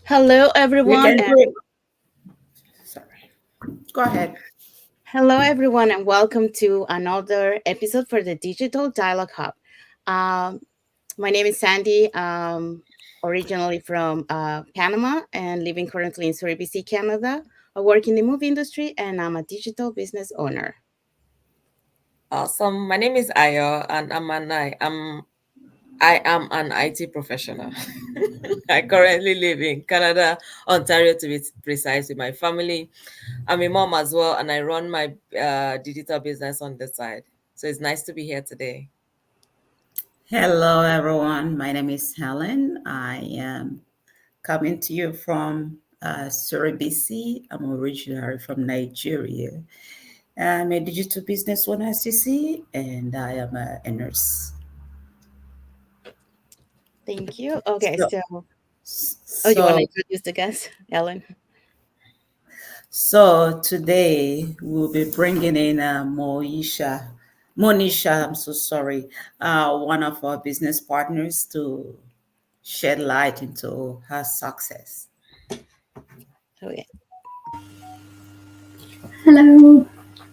Hello, We everyone, can do and it. Sorry. Go ahead. welcome to another episode for the Digital Dialogue Hub. Um, my name is Sandy, originally from Panama and living currently in Surrey, BC, Canada. I work in the movie industry, and I'm a digital business owner. Awesome. My name is Ayo, and I am an IT professional. I currently live in Canada, Ontario to be precise, with my family. I'm a mom as well, and I run my digital business on the side. So it's nice to be here today. Hello, everyone. My name is Helen. I am coming to you from Surrey, BC. I'm originally from Nigeria. I'm a digital business owner, CC, and I am a nurse. Thank you. Okay, So, you want to so, introduce the guest, Ellen? so today we'll be bringing in Monisha, I'm so sorry, one of our business partners to shed light into her success. Okay. Hello.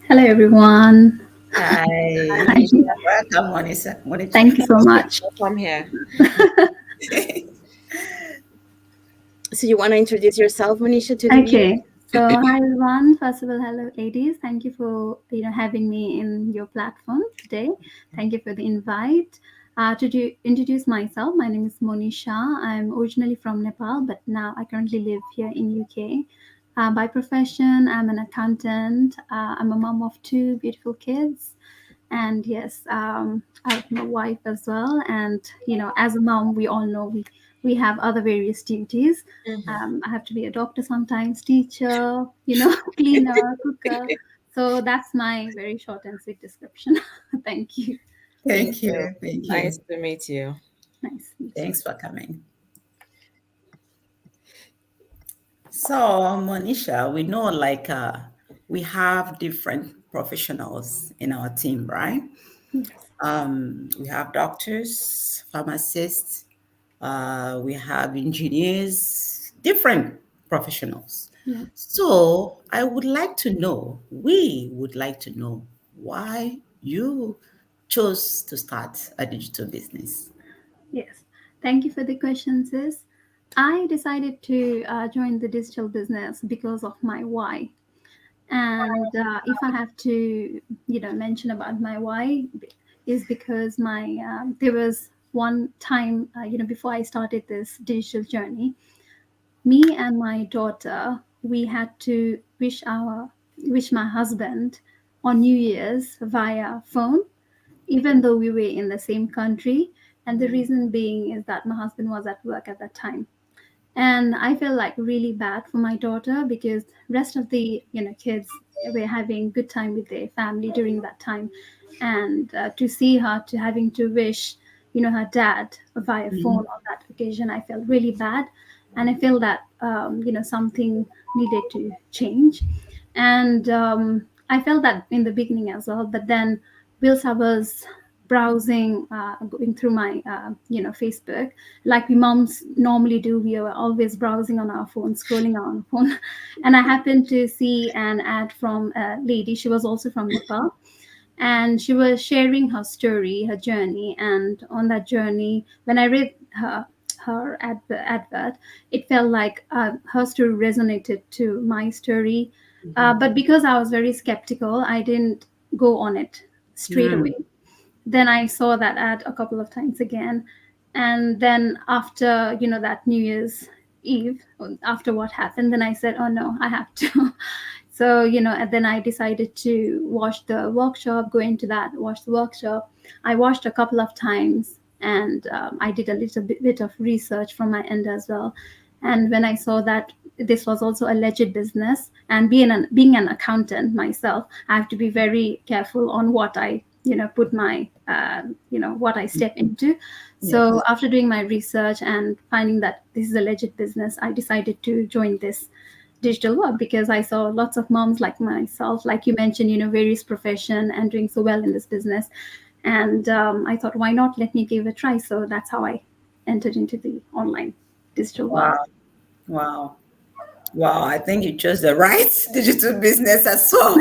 Hello, everyone. Hi, Hi. welcome, Monisha. Thank you so much. Welcome here. So, you want to introduce yourself, Manisha, to the viewer? Okay. So, hi, everyone. First of all, hello, ladies. Thank you for having me in your platform today. Thank you for the invite. Introduce myself, my name is Monisha. I'm originally from Nepal, but now I currently live here in UK. By profession, I'm an accountant. I'm a mom of two beautiful kids. And yes, I have my wife as well. And as a mom, we all know we have other various duties. Mhm. I have to be a doctor sometimes, teacher, cleaner, cooker. So that's my very short and sweet description. Thank you. Thank Thank you. you. Thank you. Nice to meet you. Nice to meet you. Thanks for coming. So, Monisha, we know we have different professionals in our team, right? Yes. We have doctors, pharmacists, we have engineers, different professionals. Yeah. So, we would like to know why you chose to start a digital business. Yes. Thank you for the question, sis. I decided to join the digital business because of my why. And if I have to, mention about my why, is because there was one time, before I started this digital journey, me and my daughter, we had to wish my husband on New Year's via phone, even though we were in the same country. And the reason being is that my husband was at work at that time, and I feel like really bad for my daughter because rest of the kids were having good time with their family during that time, and to see her to having to wish her dad via phone on that occasion, I felt really bad. And I feel that something needed to change. And I felt that in the beginning as well, but then whilst I was browsing, going through my Facebook, like we moms normally do, we are always browsing on our phone, scrolling on our phone. And I happened to see an ad from a lady. She was also from Nepal, and she was sharing her story, her journey. And on that journey, when I read her advert, it felt like her story resonated to my story. But because I was very skeptical, I didn't go on it straight Mm, away. Then I saw that ad a couple of times again. And then after, that New Year's Eve, after what happened, then I said, oh no, I have to. So, and then I decided to watch the workshop, go into that, watch the workshop. I watched a couple of times, and I did a little bit of research from my end as well. And when I saw that this was also a legit business, and being an accountant myself, I have to be very careful on what I put my what I step into. So yes. after doing my research and finding that this is a legit business, I decided to join this digital work because I saw lots of moms like myself, like you mentioned, various profession and doing so well in this business. And I thought, why not, let me give it a try. So that's how I entered into the online digital Wow. world. Wow. Wow. I think you chose the right digital business as well.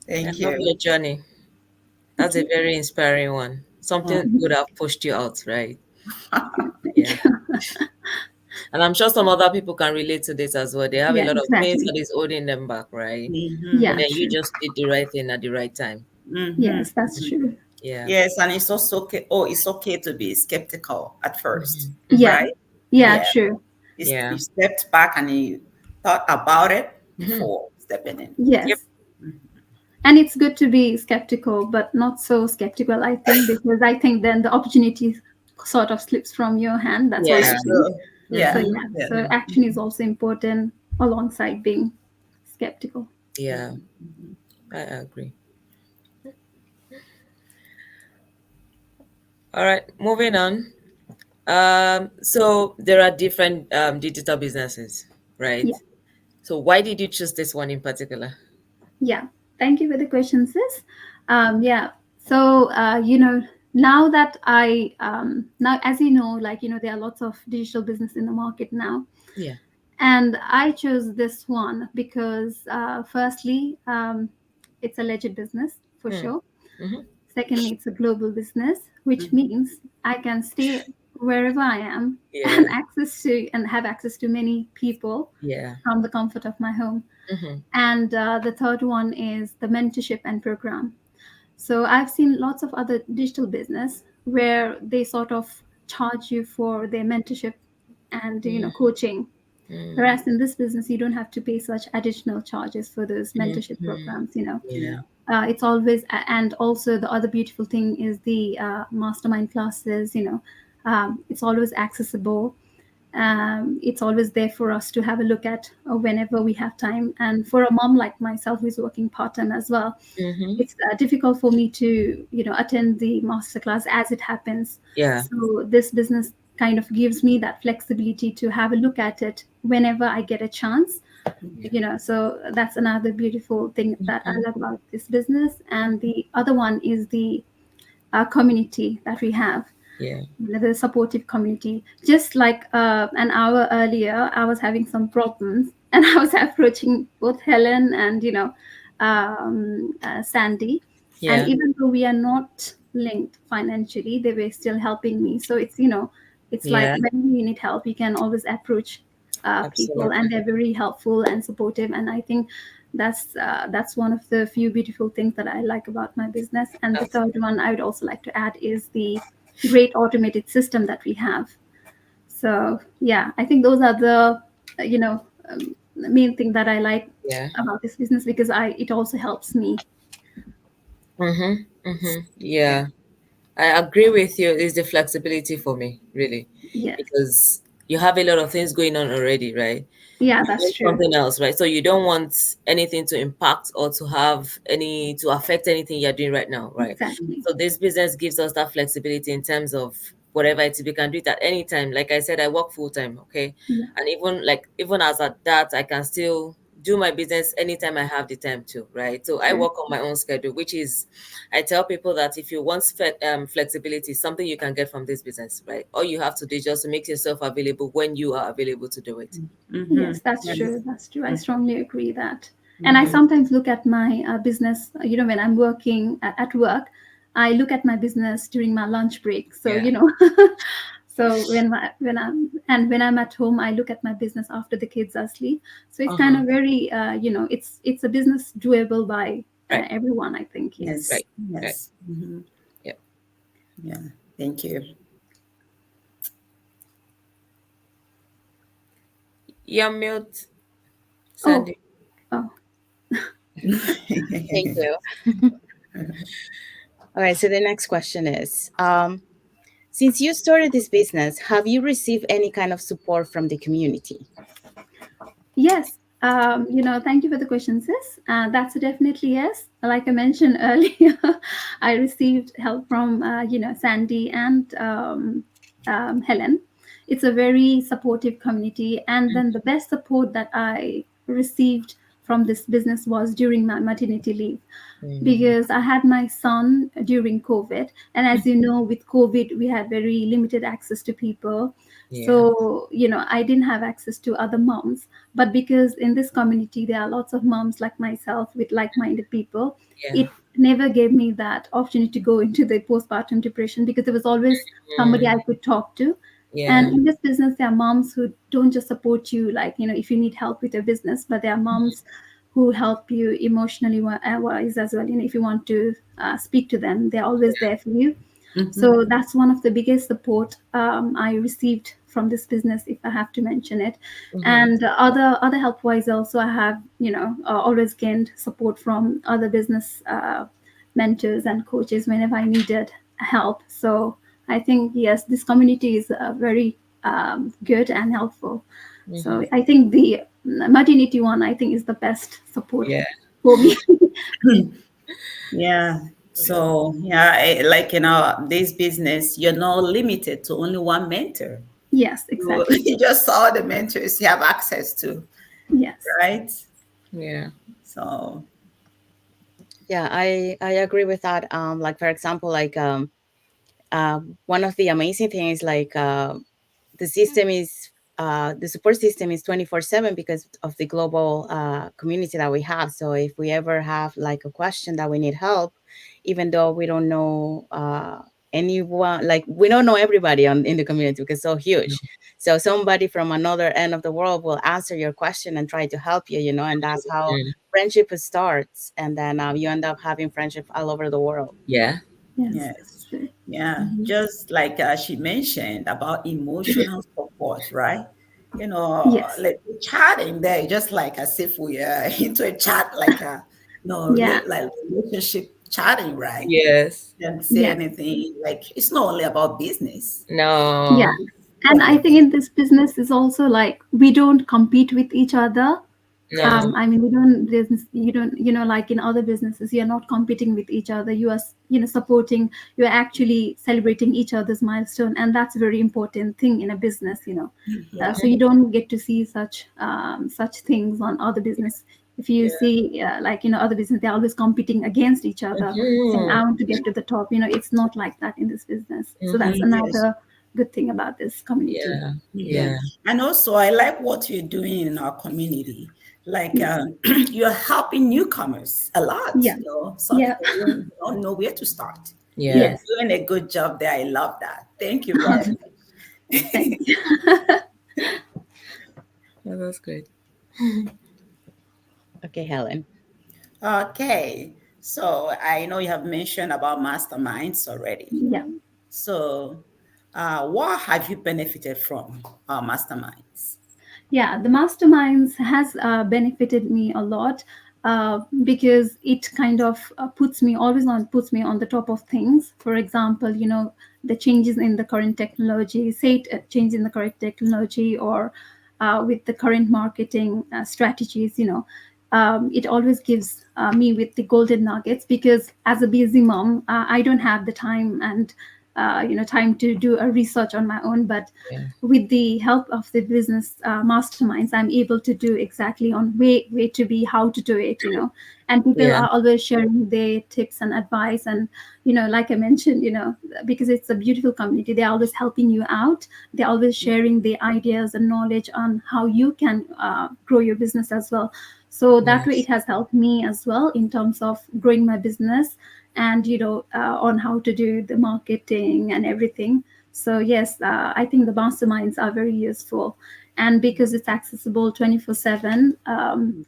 I Thank love you. your journey. That's a very inspiring one. Something Mm. would have pushed you out, right? Thank Yeah. you. And I'm sure some other people can relate to this as well. They have a Yeah, lot of things exactly. that is holding them back, right? Mm-hmm. But Yeah, then you true. just did the right thing at the right time. Mm-hmm. Yes, that's true. Yeah. Yes, and it's also okay. Oh, it's okay to be skeptical at first, Hmm. Hmm. Yeah, right? yeah, Yeah. true. Yeah. You stepped back and you thought about it Hmm. before stepping in. Yep. Yes. And it's good to be skeptical, but not so skeptical, I think, because I think then the opportunity sort of slips from your hand. That's what It's I Yeah. think. true. So, Yeah. Hmm. yeah, Yeah. so action is also important alongside being skeptical. Yeah. I agree. All right. Moving on. So there are different digital businesses, right? Yeah, So why did you choose this one in particular? yeah. Thank you for the question, sis. Yeah. So, now that now, as you know, like, there are lots of digital business in the market now. Yeah. And I chose this one because, firstly, it's a legit business for Hmm. sure. Hmm. Secondly, it's a global business, which Mhm. means I can stay wherever I am Yeah. and have access to many people Yeah. from the comfort of my home. Hmm. And the third one is the mentorship and program. So I've seen lots of other digital business where they sort of charge you for their mentorship and coaching. Mm. Whereas in this business, you don't have to pay such additional charges for those mentorship Mhm. programs. Yeah. It's always, and also the other beautiful thing is the mastermind classes. It's always accessible. It's always there for us to have a look at whenever we have time. And for a mom like myself who's working part time as well, Mhm. it's difficult for me to attend the masterclass as it happens. Yeah. So this business kind of gives me that flexibility to have a look at it whenever I get a chance. Yeah. So that's another beautiful thing that I Mhm. love about this business. And the other one is the community that we have, Yeah. the supportive community. Just like an hour earlier, I was having some problems, and I was approaching both Helen and Sandy, and Yeah. even though we are not linked financially, they were still helping me. So it's like Yeah. when you need help, you can always approach people, and Absolutely. they're very helpful and supportive. And I think that's one of the few beautiful things that I like about my business. And the third one I would also like to add is the great automated system that we have. So yeah, I think those are the main thing that I like Yeah. about this business, because I it also helps me. Mhm. Mhm. Yeah. I agree with you. It's the flexibility for me, really, Yes, because you have a lot of things going on already, right? yeah, You that's want true. something else, right? So you don't want anything to impact or to have any to affect anything you're doing right now, right? Exactly. So this business gives us that flexibility in terms of whatever it is. We can do it at any time. Like I said, I work full time, okay, Yeah, and even as at that, I can still do my business anytime I have the time to, right? So I true. work on my own schedule, which is, I tell people that if you want flexibility, something you can get from this business, right? All you have to do is just to make yourself available when you are available to do it. Mm-hmm. Yes, that's Yes. true. That's true. I strongly agree that. And I Mm-hmm. sometimes look at my business, when I'm working at work, I look at my business during my lunch break. So, Yeah. so when I'm at home, I look at my business after the kids are asleep. So it's kind Uh-huh. of very, it's a business doable by Right. everyone, I think. Yes. Yes. Right. Right. Yes. Mm-hmm. Yeah. Yeah. Thank you. You're mute, Oh, Sandy. oh, Thank you. All right. So the next question is, since you started this business, have you received any kind of support from the community? yes. Thank you for the question, sis. That's a definitely yes. Like I mentioned earlier, I received help from, Sandy and Helen. It's a very supportive community. And then the best support that I received from this business was during my maternity leave, Mm. because I had my son during COVID. And as you know, with COVID, we had very limited access to people. Yeah. So, I didn't have access to other moms. But because in this community, there are lots of moms like myself with like minded people, Yeah. it never gave me that opportunity to go into the postpartum depression, because there was always somebody I Mm. could talk to. And Yeah. in this business, there are moms who don't just support you, like, if you need help with your business, but there are moms who help you emotionally wise as well. If you want to speak to them, they're always there for you. Mhm. So that's one of the biggest support I received from this business, if I have to mention it. Mm-hmm. And other help wise also, I have always gained support from other business mentors and coaches whenever I needed help. So I think, yes, this community is very good and helpful. Mm-hmm. So I think the maternity one, I think, is the best support Yeah. for me. Yeah. So yeah, like this business, you're not limited to only one mentor. Yes, You, exactly. you just saw the mentors you have access to, Yes. right? Yeah. So Yeah, I agree with that. Like for example, like one of the amazing things, like the system is the support system is 24/7 because of the global community that we have. So if we ever have like a question that we need help, even though we don't know anyone, like we don't know everybody in the community because it's so huge. So somebody from another end of the world will answer your question and try to help you, and that's how Mm. friendship starts. And then you end up having friendship all over the world. Yeah. Yes, that's yes, true. yeah, Mm-hmm. just like she mentioned about emotional support, right? Yes. Like chatting there, just like as if we are into a chat, like Yeah. like relationship chatting, right? Yes. Don't say Yeah. anything. Like it's not only about business. Yeah. No. And I Right. think in this business is also like we don't compete with each other. No. I mean, we don't business, you don't, like in other businesses, you're not competing with each other. You are, supporting, you're actually celebrating each other's milestone. And that's a very important thing in a business, Yeah. so you don't get to see such things on other business. If you Yeah. see like, other business, they're always competing against each other, saying, Mm-hmm. I want to get to the top. It's not like that in this business. So that's Mm-hmm. Yes. another good thing about this community. Yeah. Yeah. Yeah. And also, I like what you're doing in our community. Like, Yes. you're helping newcomers a lot. Yeah. Some Yeah. people don't know where to start. You're Yeah. Yes. doing a good job there. I love that. Thank you very Thank much. you. Oh, that's great. Okay, Helen. Okay. So I know you have mentioned about masterminds already. Yeah. So, what have you benefited from our masterminds? Yeah, the masterminds has benefited me a lot, because it kind of puts me on the top of things. For example, the changes in the current technology, say change in the current technology, or with the current marketing strategies. It always gives me with the golden nuggets, because as a busy mom, I don't have the time and time to do a research on my own. But Yeah. with the help of the business masterminds, I'm able to do exactly on way to be, how to do it. And people Yeah. are always sharing their tips and advice. And like I mentioned, because it's a beautiful community, they're always helping you out. They're always sharing their ideas and knowledge on how you can grow your business as well. So that way it Yes. has helped me as well in terms of growing my business, and on how to do the marketing and everything. So yes, I think the masterminds are very useful. And because it's accessible 24/7,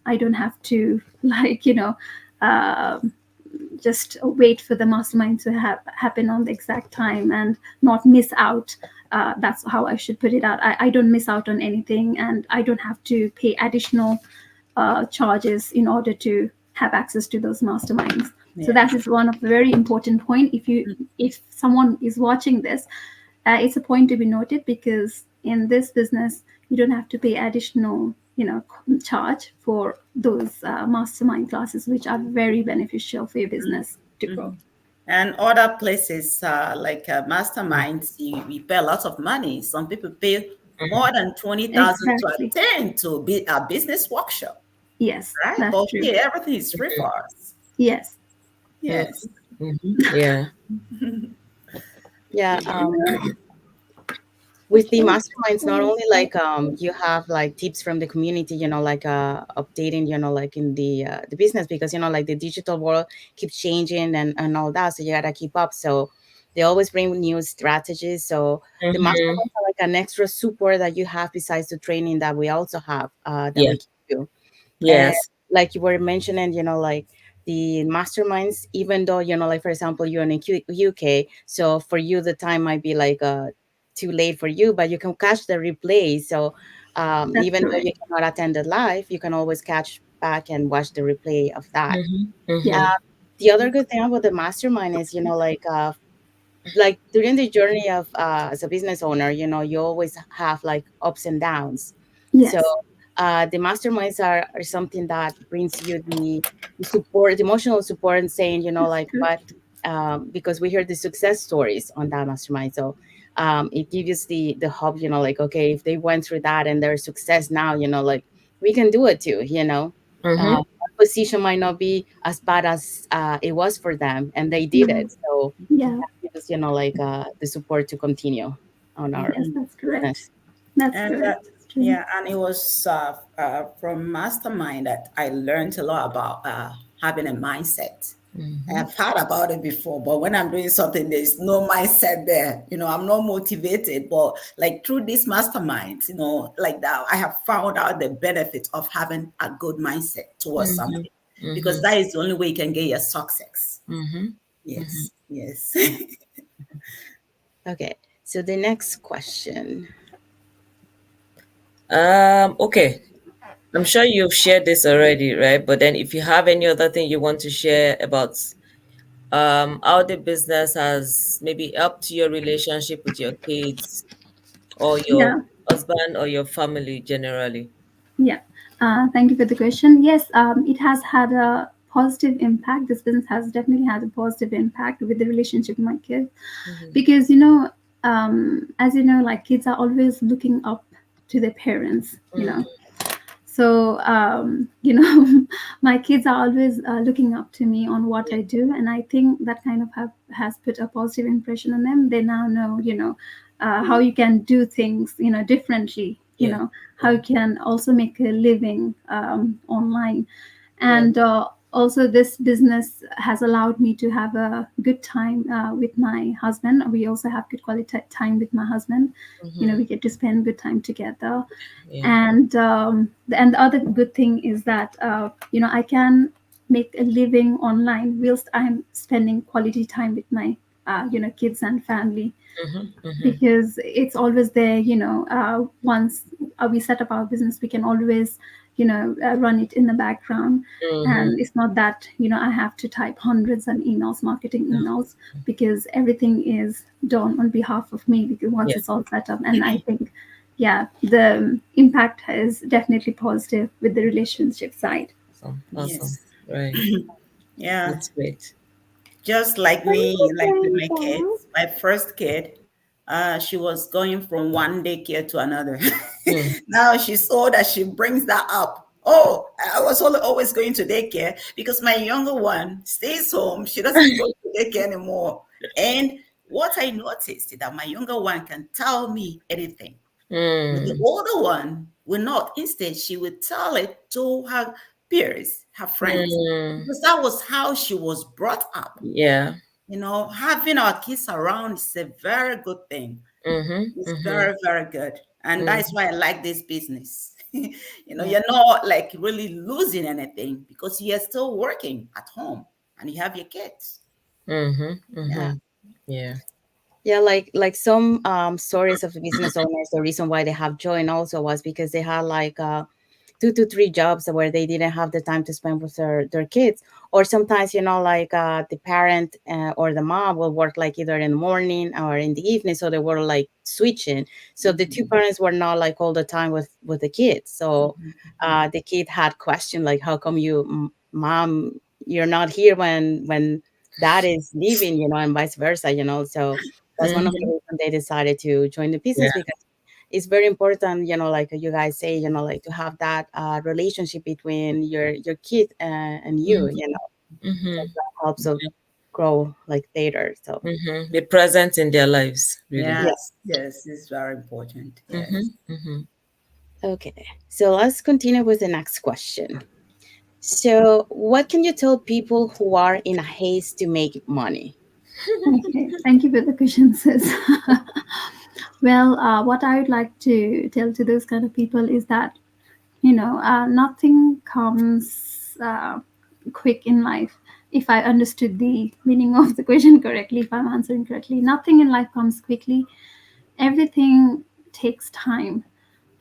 I don't have to like um just wait for the mastermind to happen on the exact time and not miss out. That's how I should put it out. I don't miss out on anything, and I don't have to pay additional charges in order to have access to those masterminds. So Yeah. that is one of the very important point. If someone is watching this, it's a point to be noted, because in this business you don't have to pay additional charge for those mastermind classes, which are very beneficial for your business to grow. Mhm. And other places like masterminds, you pay a lot of money. Some people pay more than 20,000 to Exactly. attend to be a business workshop. Yes, right? that's But true. here, everything is free for us. Yes. Yes. Yeah. Yeah. Yeah. With the masterminds, not only like you have like tips from the community, like updating, like in the business, because like the digital world keeps changing and all that, so you gotta keep up. So they always bring new strategies. So the Mm-hmm. masterminds are like an extra support that you have besides the training that we also have, that Yeah. we can do. And Yes. like you were mentioning, like the masterminds, even though, like for example, you're in UK, so for you the time might be like too late for you, but you can catch the replay. So That's even though you correct. cannot attend it live, you can always catch back and watch the replay of that. Mm-hmm. Yeah. Mm-hmm. The other good thing about the mastermind is, like during the journey of as a business owner, you always have like ups and downs. So Yes. the masterminds are something that brings you the support, the emotional support, and saying, That's like true. what, because we hear the success stories on that mastermind. So it gives us the hope, like, okay, if they went through that and their success now, like we can do it too. Mm-hmm. Our position might not be as bad as it was for them, and they did Yeah. it. So Yeah. give us, like the support to continue on our Yes, Mhm. that's correct. business. That's And correct. That's true. yeah, and it was from Mastermind that I learned a lot about having a mindset. Mm-hmm. I've heard about it before, but when I'm doing something, there's no mindset there. I'm not motivated. But like through these masterminds, like that, I have found out the benefit of having a good mindset towards Mm-hmm. something, because Mm-hmm. that is the only way you can get your success. Mm-hmm. Mm-hmm. Yes, yes. Okay, so the next question. Okay. I'm sure you've shared this already, right? But then if you have any other thing you want to share about how the business has maybe helped your relationship with your kids or your Yeah. husband or your family generally. Yeah. Thank you for the question. Yes, it has had a positive impact. This business has definitely had a positive impact with the relationship with my kids, Mm-hmm. because as you know, like kids are always looking up to their parents. So my kids are always looking up to me on what I do, and I think that kind of has put a positive impression on them. They now know, how you can do things, differently. Yeah. How Yeah. you can also make a living online, Yeah. and also this business has allowed me to have a good time with my husband. We also have good quality time with my husband. Mm-hmm. We get to spend good time together, Yeah. and the other good thing is that I can make a living online whilst I'm spending quality time with my kids and family, Mm-hmm. Mm-hmm. because it's always there. Once we set up our business, we can always run it in the background, Mm-hmm. and it's not that I have to type hundreds of emails, marketing No. emails, because everything is done on behalf of me, because once Yeah. it's all set up. And I think, yeah, the impact is definitely positive with the relationship side. Awesome. Awesome. Yes. Right. Yeah. That's great. Just like me, like with my kids, my first kid, she was going from one daycare to another. Mm. Now she's so that she brings that up. Oh, I was always going to daycare because my younger one stays home. She doesn't go to daycare anymore. And what I noticed is that my younger one can tell me anything. But the Mm. older one will not. Instead, she would tell it to her peers, her friends, Mm. because that was how she was brought up. Yeah. Having our kids around is a very good thing. Mm-hmm. It's Mm-hmm. very, very good. And that's Mm. why I like this business. Yeah. You're not like really losing anything because you're still working at home and you have your kids. Mm-hmm. Yeah. Mm-hmm. Yeah. Yeah, like some stories of the business owners, the reason why they have joined also was because they had like 2 to 3 jobs where they didn't have the time to spend with their kids. Or sometimes, like the parent or the mom will work like either in the morning or in the evening, so they were like switching. So the two Mhm. parents were not like all the time with the kids. So Mhm. Mhm. the kid had questioned like, how come you, mom, you're not here when dad is leaving, and vice versa. So that's one of the Mm-hmm. reasons they decided to join the Yeah. business, because it's very important, like you guys say, like to have that relationship between your kid and you, Mm-hmm. that helps us grow like later. So Mm-hmm. Be present in their lives, really. yeah. Yes, yes, it's very important. Mm-hmm. Yes. Mm-hmm. Okay, so let's continue with the next question. So, what can you tell people who are in a haste to make money? Okay, thank you for the question, sis. Well, what I would like to tell to those kind of people is that, nothing comes quick in life. If I understood the meaning of the question correctly, if I'm answering correctly, nothing in life comes quickly. Everything takes time.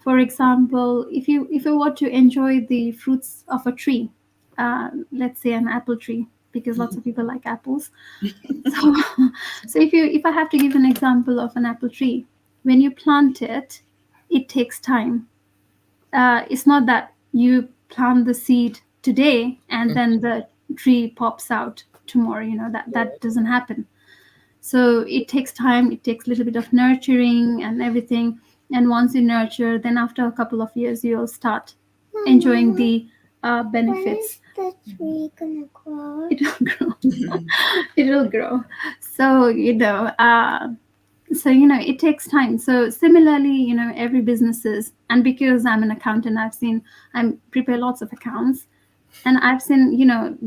For example, if you want to enjoy the fruits of a tree, let's say an apple tree, because lots of people like apples. So, so if I have to give an example of an apple tree, when you plant it, it takes time. It's not that you plant the seed today and then the tree pops out tomorrow. That doesn't happen. So it takes time. It takes a little bit of nurturing and everything. And once you nurture, then after a couple of years, you'll start enjoying the benefits. When is the tree gonna grow? It will grow. It will grow. So it takes time. So similarly, every businesses, and because I'm an accountant, I'm prepare lots of accounts, and I've seen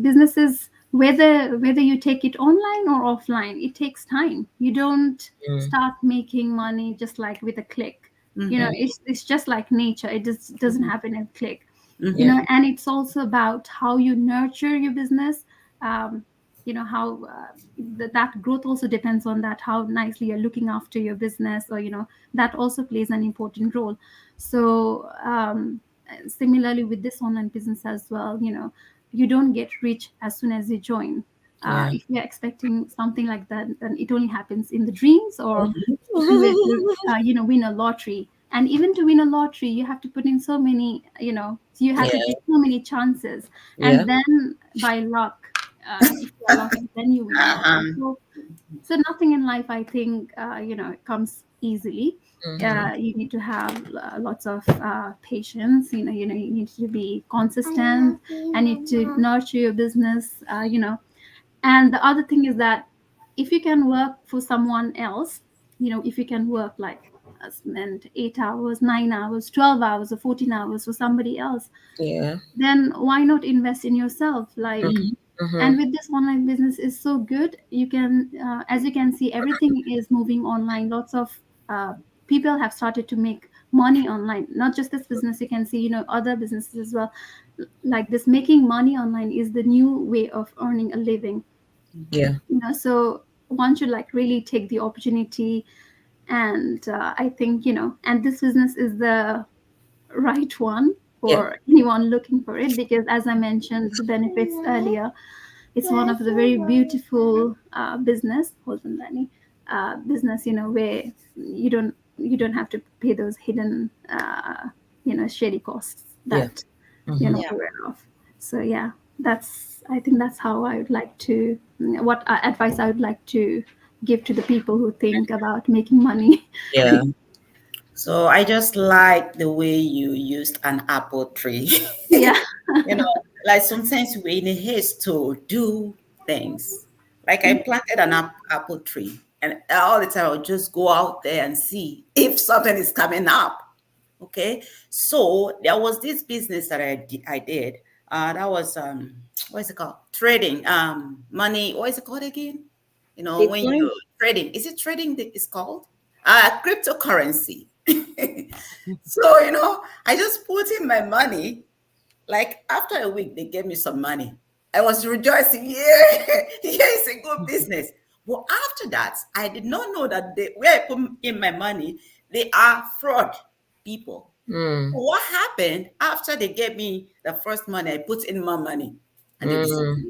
businesses, whether you take it online or offline, it takes time. You don't start making money just like with a click. It's just like nature. It just doesn't happen in a click. Mm-hmm. And it's also about how you nurture your business. How that growth also depends on that, how nicely you're looking after your business, or that also plays an important role. So similarly with this online business as well, you don't get rich as soon as you join. Yeah. If you're expecting something like that, then it only happens in the dreams, or if you were to Mm-hmm. win a lottery. And even to win a lottery, you have to put in so many, you have to Yeah. take so many chances, Yeah. and then by luck, if you are lucky, then you win a lottery. Uh-huh. So nothing in life, I think, it comes easily. Mm-hmm. You need to have lots of patience. You need to be consistent. I need to nurture your business. And the other thing is that if you can work for someone else, if you can work like spend 8 hours, 9 hours, 12 hours, or 14 hours for somebody else, Yeah. then why not invest in yourself? Like, Mm-hmm. Mm-hmm. and with this online business is so good. You can, as you can see, everything is moving online. Lots of people have started to make money online. Not just this business, you can see, other businesses as well. Like this, making money online is the new way of earning a living. Yeah. So one should like really take the opportunity. And I think, and this business is the right one Yeah. for anyone looking for it, because as I mentioned the benefits earlier, it's one of the very beautiful business, hold on, Danny, business, where you don't have to pay those hidden shady costs Yeah. that you're Mm-hmm. not Yeah. aware of. So yeah, I think that's how I would like to, what advice I would like to give to the people who think about making money. Yeah. So I just like the way you used an apple tree. Yeah. You know, like sometimes we're in a haste to do things. Like I planted an apple tree, and all the time I'll just go out there and see if something is coming up. Okay, so there was this business that I did. That was what is it called? Trading money. What is it called again? When Bitcoin. you trading, is it trading that is called? Cryptocurrency. So I just put in my money. Like after a week, they gave me some money. I was rejoicing. Yeah, yeah, it's a good business. But after that, I did not know that where I put in my money, they are fraud people. Mm. What happened after they gave me the first money? I put in more money, and they Mm. disappeared.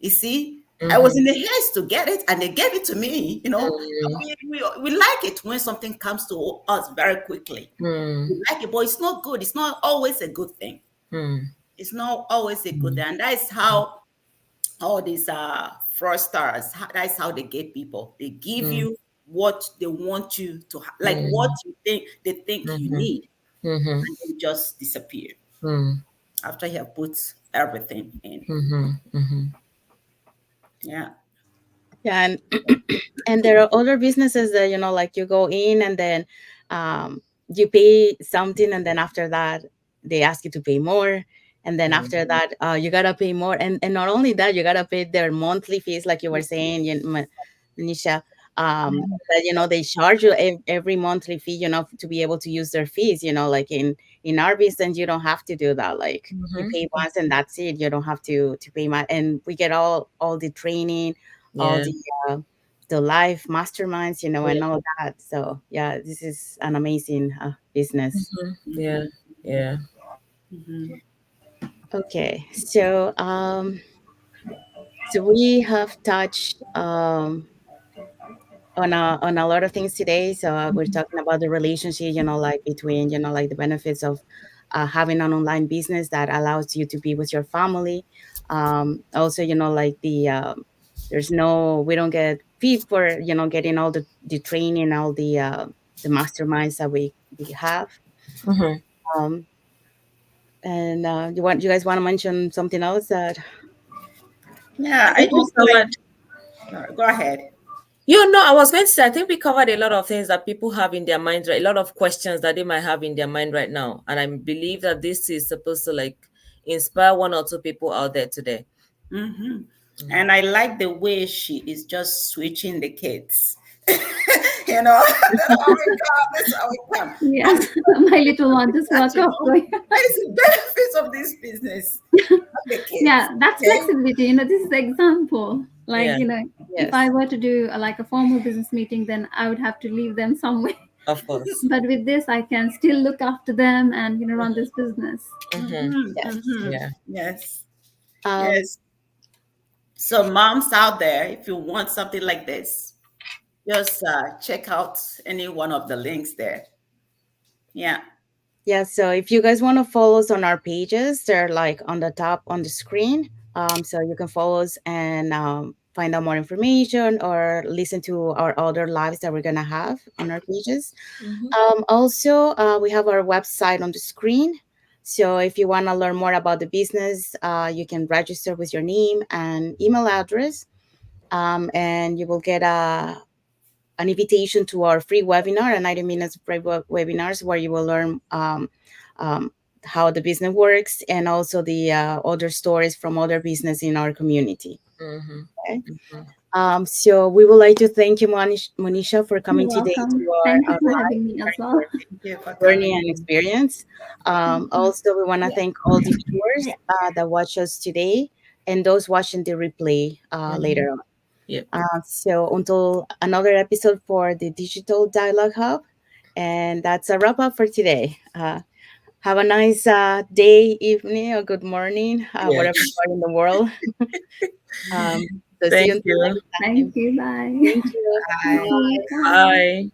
You see, I was Mm-hmm. in the haste to get it, and they gave it to me. Mm. We like it when something comes to us very quickly. Mm. We like it, but it's not good. It's not always a good thing. Mm. It's not always a good thing. And that is how all these fraudsters, that's how they get people. They give Mm. you what they want you to like what Mm. you think they think you Mhm. need, Mhm. and then just disappear Mm. after you have put everything in. Mhm. Mhm. Yeah. Yeah, and and there are other businesses that like you go in and then you pay something, and then after that they ask you to pay more, and then Mm. after that you gotta pay more, and not only that, you gotta pay their monthly fees, like you were saying, Manisha. That they charge you every monthly fee, to be able to use their fees. Like in our business, you don't have to do that. Like you Mhm. pay once and that's it. You don't have to pay much, and we get all the training, all Yeah. uh, the live masterminds, Yeah. and all that. So yeah, this is an amazing business. Mhm. Yeah. Mhm. Yeah. Mhm. Okay, so we have touched on a lot of things today. So we're talking about the relationship, like between, like the benefits of having an online business that allows you to be with your family. Also, like there's no, we don't get fee for, getting all the training, all the masterminds that we have. Mhm. Um, and you guys want to mention something else that? Yeah, I I think we just like, covered. go ahead. You know, I was going to say, I think we covered a lot of things that people have in their mind, right? A lot of questions that they might have in their mind right now. And I believe that this is supposed to like inspire one or two people out there today. Hmm. Mm. And I like the way she is just switching the kids. You know, oh my God, that's how it comes. Yes, my little one just That woke up. So that is the benefits of this business. The kids, yeah, that's okay? flexibility. This is the example. Like, Yeah, if I Yes. were to do like a formal business meeting, then I would have to leave them somewhere. of course. But with this, I can still look after them and run this business. Mm-hmm. Mm-hmm, Yes. mm-hmm. Yeah. Yes, Um, yes. So, moms out there, if you want something like this, just check out any one of the links there. Yeah. Yeah, so if you guys want to follow us on our pages, they're like on the top on the screen. So you can follow us and find out more information or listen to our other lives that we're gonna have on our pages. Mm-hmm. Also, we have our website on the screen. So if you want to learn more about the business, you can register with your name and email address, and you will get an invitation to our free webinar, a 90 minutes free webinars where you will learn um, how the business works, and also the other stories from other business in our community. Mm-hmm. Okay. Mm-hmm. So we would like to thank you, Monisha, for You're coming today to welcome. Thank our you for live, having me as sharing well. your Thank you for journey coming and in. experience. Thank you. Also, we want to thank all the viewers that watch us today, and those watching the replay Mm-hmm. later on. Yep. So until another episode for the Digital Dialogue Hub, and that's a wrap up for today. Have a nice day, evening, or good morning, Yeah. wherever you are in the world. So see you Thank until you. next time. Thank you. Bye. Thank you. Thank Bye. you. Bye. Bye.